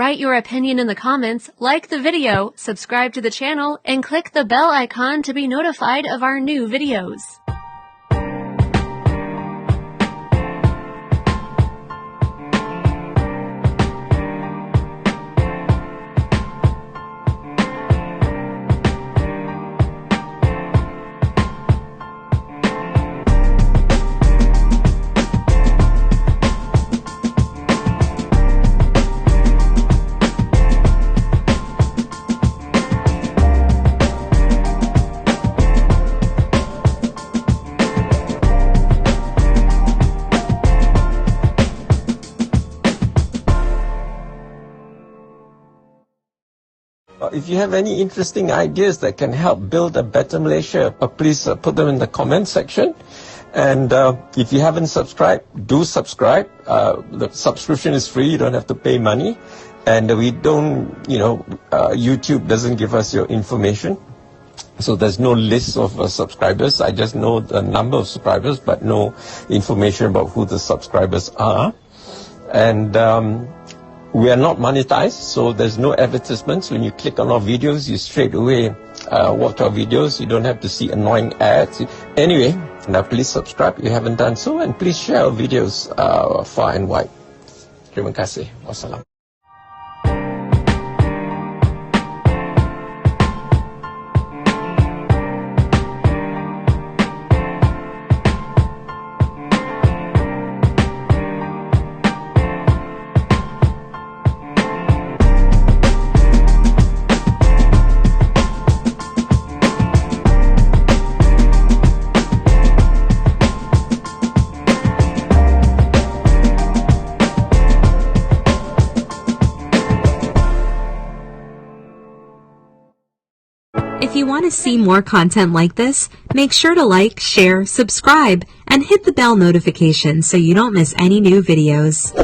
write your opinion in the comments, like the video, subscribe to the channel, and click the bell icon to be notified of our new videos. If you have any interesting ideas that can help build a better Malaysia, please put them in the comment section. And if you haven't subscribed, do subscribe. The subscription is free. You don't have to pay money. And we don't, YouTube doesn't give us your information. So there's no list of subscribers. I just know the number of subscribers, but no information about who the subscribers are. And we are not monetized, so there's no advertisements. When you click on our videos, you straight away watch our videos. You don't have to see annoying ads. Anyway, now please subscribe if you haven't done so, and please share our videos far and wide. Terima kasih. Wassalam. If you want to see more content like this, make sure to like, share, subscribe, and hit the bell notification so you don't miss any new videos.